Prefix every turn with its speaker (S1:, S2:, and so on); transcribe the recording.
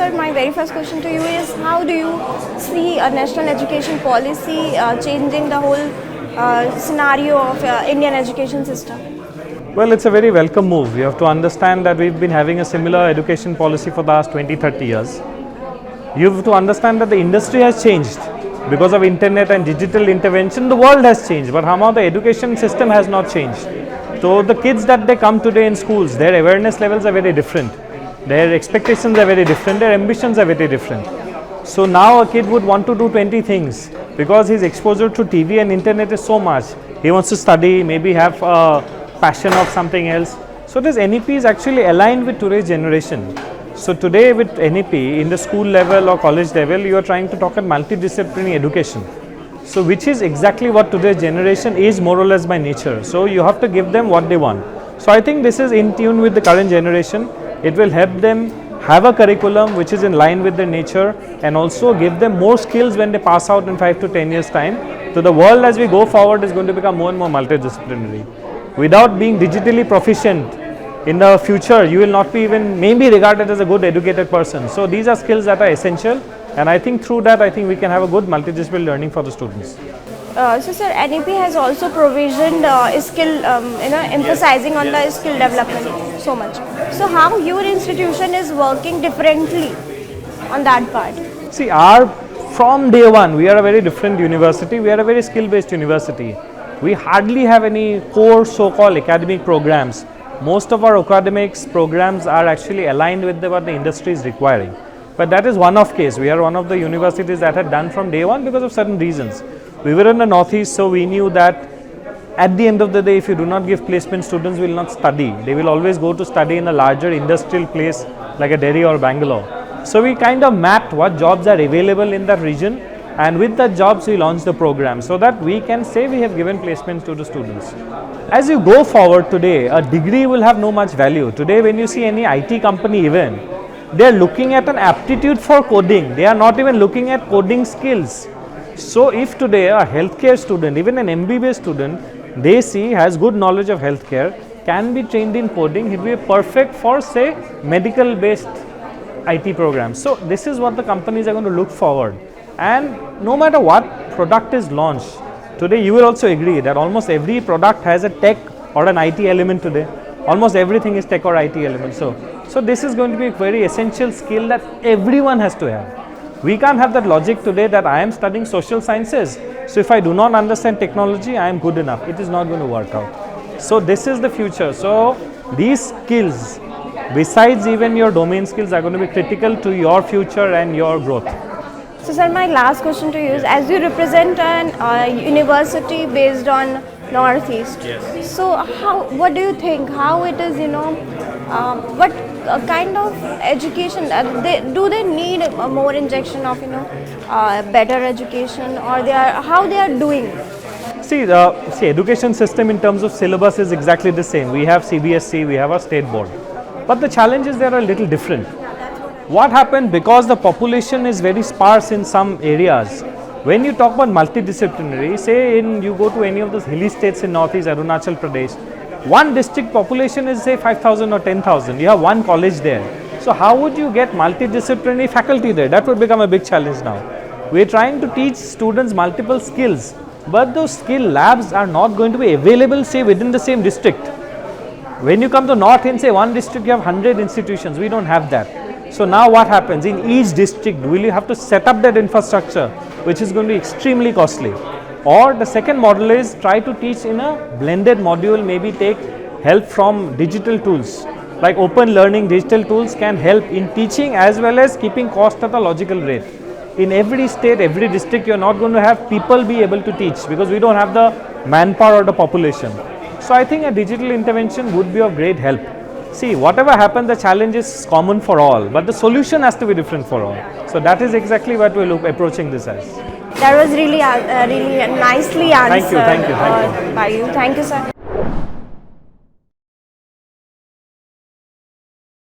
S1: sir, my very first question to you is, how do you see a national education policy changing the whole scenario of Indian education system?
S2: Well, it's a very welcome move. You have to understand that we've been having a similar education policy for the last 20-30 years. You have to understand that the industry has changed. Because of internet and digital intervention, the world has changed, but somehow the education system has not changed. So the kids that they come today in schools, their awareness levels are very different. Their expectations are very different, their ambitions are very different. So now a kid would want to do 20 things because his exposure to TV and internet is so much. He wants to study, maybe have a passion of something else. So this NEP is actually aligned with today's generation. So today with NEP, in the school level or college level, you are trying to talk about multidisciplinary education. So which is exactly what today's generation is more or less by nature. So you have to give them what they want. So I think this is in tune with the current generation. It will help them have a curriculum which is in line with their nature and also give them more skills when they pass out in 5 to 10 years time. So the world as we go forward is going to become more and more multidisciplinary. Without being digitally proficient, in the future, you will not be even maybe regarded as a good educated person. So these are skills that are essential, and I think through that, I think we can have a good multidisciplinary learning for the students.
S1: So sir, NEP has also provisioned skill, emphasizing on the skill development so much. So how your institution is working differently on that part?
S2: See, from day one, we are a very different university. We are a very skill-based university. We hardly have any core so-called academic programs. Most of our academics programs are actually aligned with what the industry is requiring. But that is one-off case. We are one of the universities that had done from day one because of certain reasons. We were in the Northeast, so we knew that at the end of the day, if you do not give placement, students will not study. They will always go to study in a larger industrial place like a Delhi or Bangalore. So we kind of mapped what jobs are available in that region, and with the jobs we launched the program so that we can say we have given placements to the students. As you go forward today, a degree will have no much value. Today when you see any IT company even, they are looking at an aptitude for coding. They are not even looking at coding skills. So if today a healthcare student, even an MBBS student, they see has good knowledge of healthcare, can be trained in coding, he will be perfect for say medical based IT programs. So this is what the companies are going to look forward. And no matter what product is launched, today you will also agree that almost every product has a tech or an IT element today. Almost everything is tech or IT element. So this is going to be a very essential skill that everyone has to have. We can't have that logic today that I am studying social sciences. So if I do not understand technology, I am good enough. It is not going to work out. So this is the future. So these skills, besides even your domain skills, are going to be critical to your future and your growth.
S1: So sir, my last question to you is, as you represent an university based on Northeast, yes. So what do you think, how it is, what kind of education, do they need more injection of, better education, or how they are doing?
S2: See, the education system in terms of syllabus is exactly the same. We have CBSE, we have a state board. But the challenges there are a little different. What happened, because the population is very sparse in some areas, when you talk about multidisciplinary, say you go to any of those hilly states in Northeast, Arunachal Pradesh, one district population is say 5,000 or 10,000, you have one college there. So how would you get multidisciplinary faculty there? That would become a big challenge now. We are trying to teach students multiple skills, but those skill labs are not going to be available say within the same district. When you come to North in say one district, you have 100 institutions, we don't have that. So now what happens, in each district will you have to set up that infrastructure, which is going to be extremely costly. Or the second model is try to teach in a blended module, maybe take help from digital tools. Like open learning digital tools can help in teaching as well as keeping cost at a logical rate. In every state, every district, you are not going to have people be able to teach because we don't have the manpower or the population. So I think a digital intervention would be of great help. See, whatever happens, the challenge is common for all, but the solution has to be different for all. So that is exactly what we're approaching this as.
S1: That was really nicely answered.
S2: Thank you.
S1: By you. Thank you, sir.